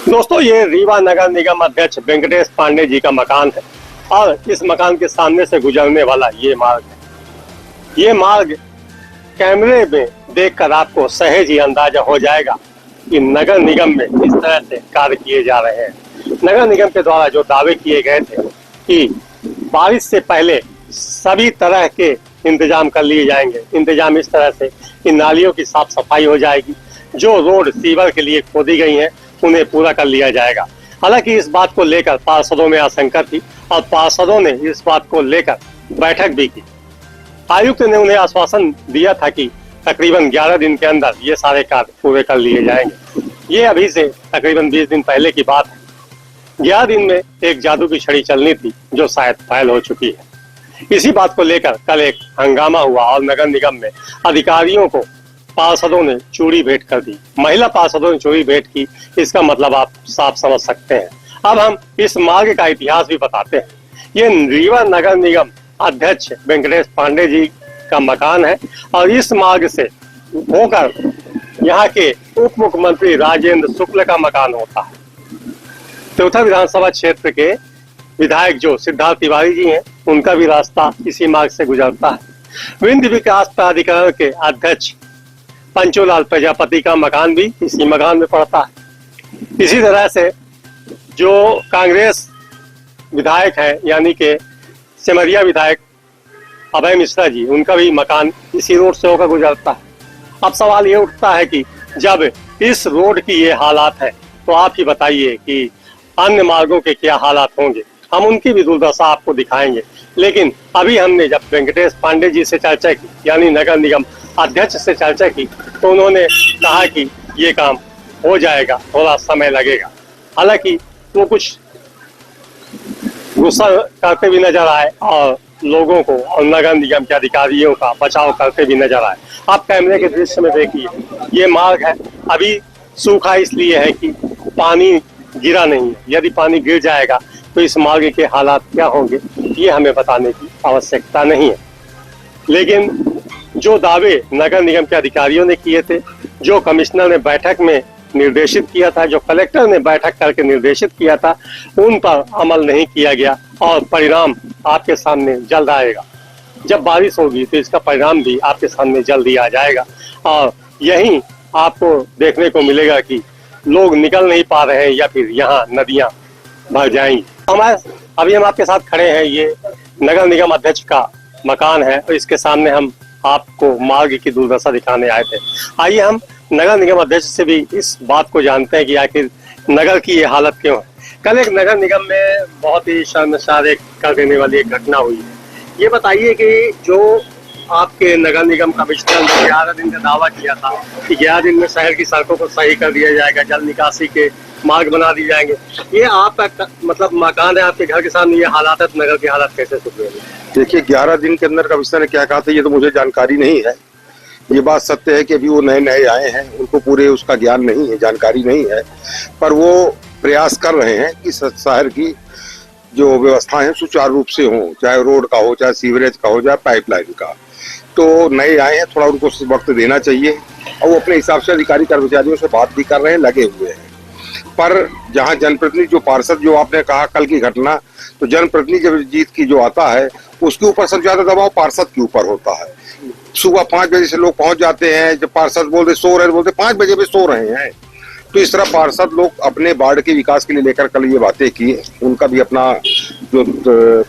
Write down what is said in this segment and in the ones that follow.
दोस्तों, ये रीवा नगर निगम अध्यक्ष वेंकटेश पांडे जी का मकान है और इस मकान के सामने से गुजरने वाला ये मार्ग है। ये मार्ग कैमरे में देखकर आपको सहज ही अंदाजा हो जाएगा कि नगर निगम में इस तरह से कार्य किए जा रहे हैं। नगर निगम के द्वारा जो दावे किए गए थे कि बारिश से पहले सभी तरह के इंतजाम कर लिए जाएंगे, इंतजाम इस तरह से कि नालियों की साफ सफाई हो जाएगी, जो रोड सीवर के लिए खोदी गई हैं उन्हें पूरा कर लिया जाएगा। हालांकि इस बात को लेकर पार्षदों में आशंका थी और पार्षदों ने इस बात को लेकर बैठक भी की। आयुक्त ने उन्हें आश्वासन दिया था कि तकरीबन 11 दिन के अंदर ये सारे कार्य पूरे कर लिए जाएंगे। ये अभी से तकरीबन 20 दिन पहले की बात है। 11 दिन में एक जादू की छड़ी चलनी थी जो शायद फैल हो चुकी है। इसी बात को लेकर कल एक हंगामा हुआ और नगर निगम में अधिकारियों को पार्षदों ने चूड़ी भेंट कर दी। महिला पार्षदों ने चूड़ी भेंट की, इसका मतलब आप साफ समझ सकते हैं। अब हम इस मार्ग का इतिहास भी बताते हैं। ये रीवा नगर निगम अध्यक्ष वेंकटेश पांडे जी का मकान है और इस मार्ग से होकर यहाँ के उप मुख्यमंत्री राजेंद्र शुक्ल का मकान होता है। चौथा विधानसभा क्षेत्र के विधायक जो सिद्धार्थ तिवारी जी हैं, उनका भी रास्ता इसी मार्ग से गुजरता है। विंध्य विकास प्राधिकरण के अध्यक्ष पंचोलाल प्रजापति का मकान भी इसी मकान में पड़ता है। इसी तरह से जो कांग्रेस विधायक है यानी के सिमरिया विधायक अभय मिश्रा जी, उनका भी मकान इसी रोड से होकर गुजरता है। अब सवाल ये उठता है कि जब इस रोड की ये हालात है तो आप ही बताइए कि अन्य मार्गों के क्या हालात होंगे। हम उनकी भी दुर्दशा आपको दिखाएंगे। लेकिन अभी हमने जब वेंकटेश पांडे जी से चर्चा की यानी नगर निगम अध्यक्ष से चर्चा की तो उन्होंने कहा कि ये काम हो जाएगा, थोड़ा समय लगेगा। हालांकि वो कुछ गुस्सा करते भी नजर आए और लोगों को और नगर निगम के अधिकारियों का बचाव करते भी नजर आए। आप कैमरे के दृश्य में देखिए, ये मार्ग है अभी सूखा इसलिए है कि पानी गिरा नहीं है। यदि पानी गिर जाएगा तो इस मार्ग के हालात क्या होंगे ये हमें बताने की आवश्यकता नहीं है। लेकिन जो दावे नगर निगम के अधिकारियों ने किए थे, जो कमिश्नर ने बैठक में निर्देशित किया था, जो कलेक्टर ने बैठक करके निर्देशित किया था, उन पर अमल नहीं किया गया और परिणाम आपके सामने जल्द आएगा। जब बारिश होगी तो इसका परिणाम भी आपके सामने जल्द ही आ जाएगा और यही आपको देखने को मिलेगा कि लोग निकल नहीं पा रहे हैं या फिर यहाँ नदियां भर जाएंगी। अभी हम आपके साथ खड़े हैं, ये नगर निगम अध्यक्ष का मकान है और इसके सामने हम आपको मार्ग की दुर्दशा दिखाने आए थे। आइए हम नगर निगम अध्यक्ष से भी इस बात को जानते हैं कि आखिर नगर की ये हालत क्यों है। कल एक नगर निगम में बहुत ही शर्मसार कर देने वाली एक घटना हुई है। ये बताइए कि जो आपके नगर निगम कमिश्नर ने 11 दिन का दावा किया था कि 11 दिन में शहर की सड़कों को सही कर दिया जाएगा, जल निकासी के मार्ग बना दिए जाएंगे, ये आपका मतलब मकान है, आपके घर के सामने ये हालात है, तो नगर की हालत कैसे सुधरेगी? देखिए, 11 दिन के अंदर कमिश्नर ने क्या कहा था ये तो मुझे जानकारी नहीं है। ये बात सत्य है कि अभी वो नए नए आए हैं, उनको पूरे उसका ज्ञान नहीं है, जानकारी नहीं है, पर वो प्रयास कर रहे हैं कि शहर की जो व्यवस्था है सुचारू रूप से हो, चाहे रोड का हो, चाहे सीवरेज का हो, चाहे पाइपलाइन का। तो नए आए हैं, थोड़ा उनको वक्त देना चाहिए और वो अपने हिसाब से अधिकारी कर्मचारियों से बात भी कर रहे हैं, लगे हुए हैं। पर जहाँ जनप्रतिनिधि जो पार्षद, जो आपने कहा कल की घटना, तो जनप्रतिनिधि जब जीत की जो आता है उसके ऊपर सबसे ज्यादा दबाव पार्षद के ऊपर होता है। सुबह 5 बजे से लोग पहुंच जाते हैं, जब पार्षद बोलते सो रहे, बोलते 5 बजे भी सो रहे हैं। तो इस तरह पार्षद लोग अपने वार्ड के विकास के लिए लेकर कल ये बातें की। उनका भी अपना जो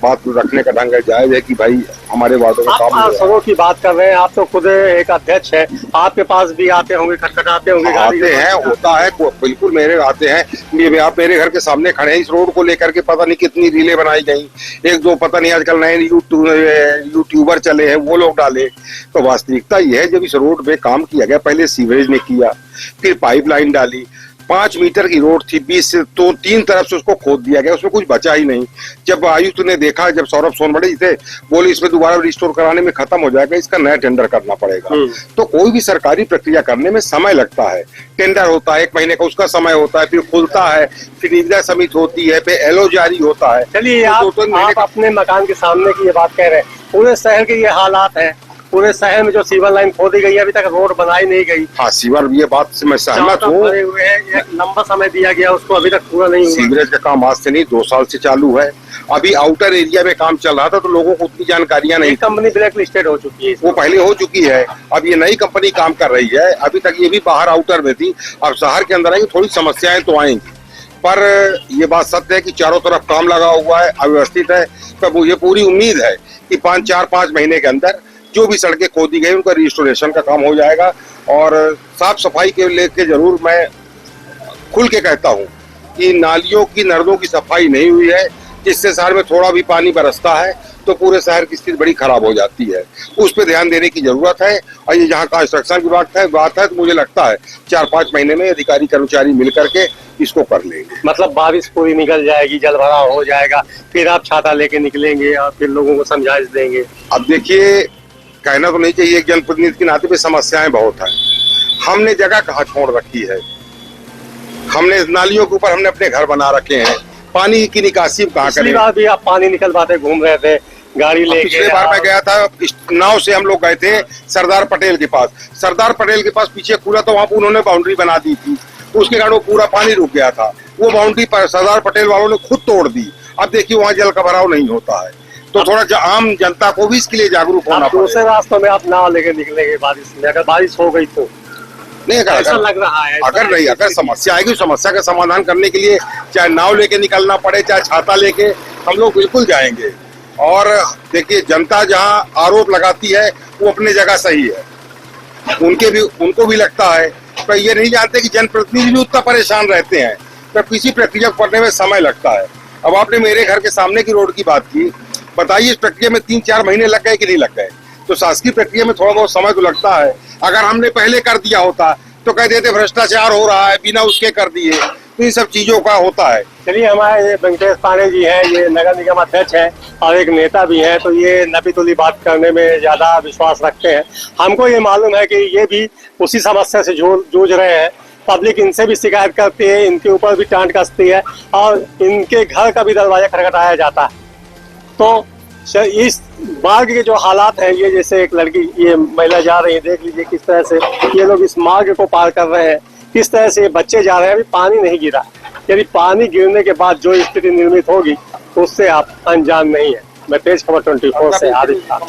बात रखने का ढंग है, जायज है कि भाई हमारे वार्डों में काम पार्षदों की बात कर रहे हैं। आप तो खुद एक अध्यक्ष है, आपके पास भी आते होंगे, खटखटाते होंगे? आते हैं, होता है, बिल्कुल मेरे आते हैं। आप मेरे घर के सामने खड़े हैं, इस रोड को लेकर के पता नहीं कितनी रीलें बनाई गई, एक दो पता नहीं आजकल नए यूट्यूबर चले हैं वो लोग डाले। तो वास्तविकता ये है, जब इस रोड पे काम किया गया, पहले सीवरेज ने किया, फिर पाइपलाइन डाली, 5 मीटर की रोड थी, 20 से तो 3 तरफ से उसको खोद दिया गया, उसमें कुछ बचा ही नहीं। जब आयुक्त ने देखा, जब सौरभ सोनवड़े जी थे, बोले इसमें दोबारा रिस्टोर कराने में खत्म हो जाएगा, इसका नया टेंडर करना पड़ेगा। तो कोई भी सरकारी प्रक्रिया करने में समय लगता है। टेंडर होता है, 1 महीने का उसका समय होता है, फिर खुलता है, फिर निविदा समिति होती है, फिर एलओ जारी होता है। चलिए, आप अपने मकान के सामने की ये बात कह रहे हैं, पूरे शहर के ये हालात है, पूरे शहर में जो सीवर लाइन खोदी गई है अभी तक रोड बनाई नहीं गई। हाँ, सीवर, ये बात से मैं सहमत हूँ। भरे हुए हैं, एक लंबा समय दिया गया उसको, अभी तक पूरा नहीं हुआ। सीवरेज का काम आज से नहीं 2 साल से चालू है। अभी आउटर एरिया में काम चल रहा था तो लोगों को उतनी जानकारियां नहीं। कंपनी ब्लैक लिस्टेड हो चुकी है, वो पहले हो चुकी है। अब ये नई कंपनी काम कर रही है। अभी तक ये भी बाहर आउटर में थी, अब शहर के अंदर आएंगी, थोड़ी समस्याएं तो आएंगी। पर ये बात सत्य है कि चारों तरफ काम लगा हुआ है, अव्यवस्थित है। तो मुझे पूरी उम्मीद है कि 5 महीने के अंदर जो भी सड़कें खोदी गई उनका रिस्टोरेशन का काम हो जाएगा। और साफ सफाई के लेके जरूर मैं खुल के कहता हूँ कि नालियों की, नर्दों की सफाई नहीं हुई है, जिससे शहर में थोड़ा भी पानी बरसता है तो पूरे शहर की स्थिति बड़ी खराब हो जाती है। उस पर ध्यान देने की जरूरत है। और ये जहाँ कंस्ट्रक्शन की बात है तो मुझे लगता है 4-5 महीने में अधिकारी कर्मचारी मिल करके इसको कर लेंगे। मतलब बारिश पूरी निकल जाएगी, जल भराव हो जाएगा, फिर आप छाता लेके निकलेंगे और फिर लोगों को समझाइश देंगे। अब देखिए, कहना तो नहीं चाहिए, एक जनप्रतिनिधि के नाते पे समस्याएं बहुत है। हमने जगह कहाँ छोड़ रखी है? हमने नालियों के ऊपर हमने अपने घर बना रखे हैं, पानी की निकासी कहाँ करें? पिछली बार भी आप पानी निकलवाते घूम रहे थे गाड़ी लेके। पिछले बार मैं गया था, नाव से हम लोग गए थे सरदार पटेल के पास। सरदार पटेल के पास पीछे खुला तो वहां पर उन्होंने बाउंड्री बना दी थी, उसके कारण वो पूरा पानी रुक गया था। वो बाउंड्री पर सरदार पटेल वालों ने खुद तोड़ दी। अब देखिए वहाँ जल का भराव नहीं होता है। तो थोड़ा आम जनता को भी इसके लिए जागरूक होना पड़ेगा। दूसरे रास्तों में आप नाव लेके निकलेंगे बारिश में, अगर बारिश हो गई तो नहीं, ऐसा लग रहा है। अगर समस्या आएगी, समस्या का समाधान करने के लिए चाहे नाव लेके निकलना पड़े, चाहे छाता लेके, हम लोग बिल्कुल जाएंगे। और देखिए, जनता जहाँ आरोप लगाती है वो अपनी जगह सही है, उनको भी लगता है। पर ये नहीं जानते कि जनप्रतिनिधि भी उतना परेशान रहते हैं। तो किसी प्रक्रिया को करने में समय लगता है। अब आपने मेरे घर के सामने की रोड की बात की, बताइए इस प्रक्रिया में 3-4 महीने लग गए कि नहीं लग गए? तो शासकीय प्रक्रिया में थोड़ा बहुत समय तो लगता है। अगर हमने पहले कर दिया होता तो कह देते भ्रष्टाचार हो रहा है, बिना उसके कर दिए। तो इन सब चीजों का होता है। चलिए, हमारे ये वेंकटेश पांडे जी हैं, ये नगर निगम अध्यक्ष हैं और एक नेता भी हैं, तो ये नपी तुली बात करने में ज्यादा विश्वास रखते हैं। हमको ये मालूम है कि ये भी उसी समस्या से जूझ रहे हैं। पब्लिक इनसे भी शिकायत करती है, इनके ऊपर भी डांट कसती है और इनके घर का भी दरवाजा खटखटाया जाता है। तो इस मार्ग के जो हालात हैं, ये जैसे एक लड़की, ये महिला जा रही है, देख लीजिए किस तरह से ये लोग इस मार्ग को पार कर रहे हैं, किस तरह से ये बच्चे जा रहे हैं। अभी पानी नहीं गिरा, यदि पानी गिरने के बाद जो स्थिति निर्मित होगी उससे आप अनजान नहीं है। मैं तेज खबर 24 से आदित्य।